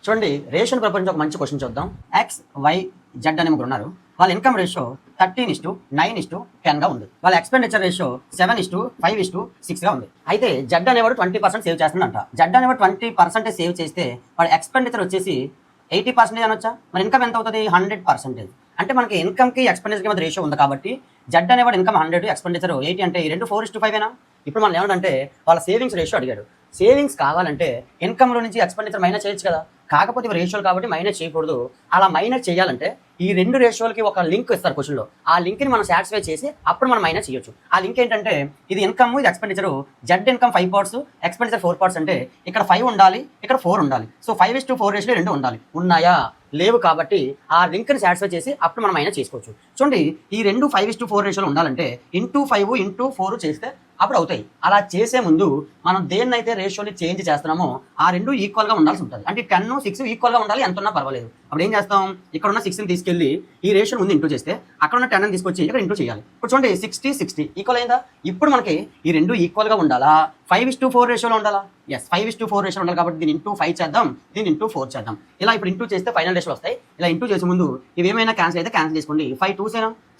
చూడండి, రేషన్ ప్రపంచం ఒక మంచి క్వశ్చన్ చూద్దాం. ఎక్స్ వై జెడ్ అనే ముగ్గురు ఉన్నారు. వాళ్ళ ఇన్కమ్ రేషియో 13:9:10 గా ఉంది. వాళ్ళ ఎక్స్పెండిచర్ రేషియో 7:5:6 గా ఉంది. అయితే జెడ్ అనేవాడు 20% సేవ్ చేస్తుందంట. జెడ్ అనేవాడు 20% సేవ్ చేస్తే వాడి ఎక్స్పెండిచర్ వచ్చేసి 80% అనొచ్చా? మరి ఇన్కమ్ ఎంత అవుతుంది? 100%. అంటే మనకి ఇన్కమ్కి ఎక్స్పెండిచర్కి మధ్య రేషియో ఉంది కాబట్టి జెడ్ అనేవాడు ఇన్కమ్ 100, ఎక్స్పెండిచర్ 80 అంటే ఈ రెండు 4:5 ఇప్పుడు మనం ఏమంటే వాళ్ళ సేవింగ్స్ రేషియో అడిగాడు. సేవింగ్స్ కావాలంటే ఇన్కమ్లో నుంచి ఎక్స్పెండిచర్ మైనస్ చేయొచ్చు కదా. కాకపోతే ఇవి రేషియోలు కాబట్టి మైనస్ చేయకూడదు. అలా మైనస్ చేయాలంటే ఈ రెండు రేషియోలకి ఒక లింక్ ఇస్తారు క్వశ్చన్లో. ఆ లింక్ని మనం సాటిస్ఫై చేసి అప్పుడు మనం మైనస్ చేయొచ్చు. ఆ లింక్ ఏంటంటే ఇది ఇన్కమ్, ఇది expenditure. Z income 5 parts, expenditure 4 parts అంటే ఇక్కడ 5 ఉండాలి, ఇక్కడ 4 ఉండాలి. సో 5:4 రేషియో రెండు ఉండాలి. ఉన్నాయా? లేవు. కాబట్టి ఆ లింక్ని సాటిస్ఫై చేసి అప్పుడు మనం మైనస్ చేసుకోవచ్చు. చూడండి, ఈ రెండు 5:4 రేషియోలో ఉండాలంటే 5:4 చేస్తే అప్పుడు అవుతాయి. అలా చేసే ముందు మనం దేన్నైతే రేషియోని చేంజ్ చేస్తున్నామో ఆ రెండు ఈక్వల్గా ఉండాల్సి ఉంటుంది. అంటే 10, 6 ఈక్వల్గా ఉండాలి, ఎంత ఉన్నా పర్వాలేదు. అప్పుడు ఏం చేస్తాం? ఇక్కడ ఉన్న 6ని తీసుకెళ్ళి ఈ రేషియో ముందు ఇంటూ చేస్తే అక్కడ ఉన్న 10ని తీసుకొచ్చి ఇక్కడ ఇంటూ చేయాలి. ఇప్పుడు చూడండి, 60 ఈక్వల్ అయిందా? ఇప్పుడు మనకి ఈ రెండు ఈక్వల్గా ఉండాలా? 5:4 రేషియోలో ఉండాలా? ఎస్, 5:4 రేషియో ఉండాలి. కాబట్టి దీన్ని ఇంటూ 5 చేద్దాం, దీన్ని ఇంటూ 4 చేద్దాం. ఇలా ఇప్పుడు ఇంటూ చేస్తే ఫైనల్ రేషియోలు వస్తాయి. ఇలా ఇంటూ చేసే ముందు ఇవి ఏమైనా క్యాన్సిల్ అయితే క్యాన్సిల్ చేసుకోండి. 5 2s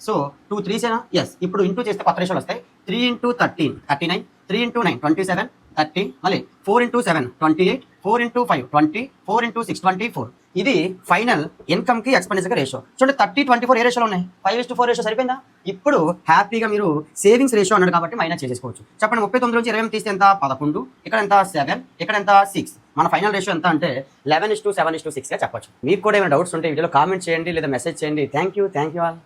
సో 2 3s ఎస్. ఇప్పుడు ఇంటూ చేస్తే కొత్త రేషియోలు వస్తాయి. 3 × 13 39, 3 × 9 27, 30, మళ్ళీ 4 × 7 28, 4 × 5 20, 4 × 6 24. ఇది ఫైనల్ ఇన్కమ్ కి ఎక్స్పెండిచర్ రేషియో. చూడండి, 30 24 ఏ రేషియోలో ఉన్నాయి? 5:4 రేషియో సరిపోయిందా? ఇప్పుడు హ్యాపీగా మీరు సేవింగ్స్ రేషియో అన్నాడు కాబట్టి మైనస్ చేసేసుకోవచ్చు. చెప్పండి, 39 నుంచి 20 తీస్తే ఎంత? 11. ఇక్కడ ఎంత? 7. ఇక్కడ ఎంత? 6. మన ఫైనల్ రేషియో ఎంత అంటే 11:7:6 గా చెప్పొచ్చు. మీకు కూడా ఏమైనా డౌట్స్ ఉంటే వీడియోలో కామెంట్ చేయండి లేదా మెసేజ్ చేయండి. Thank you all.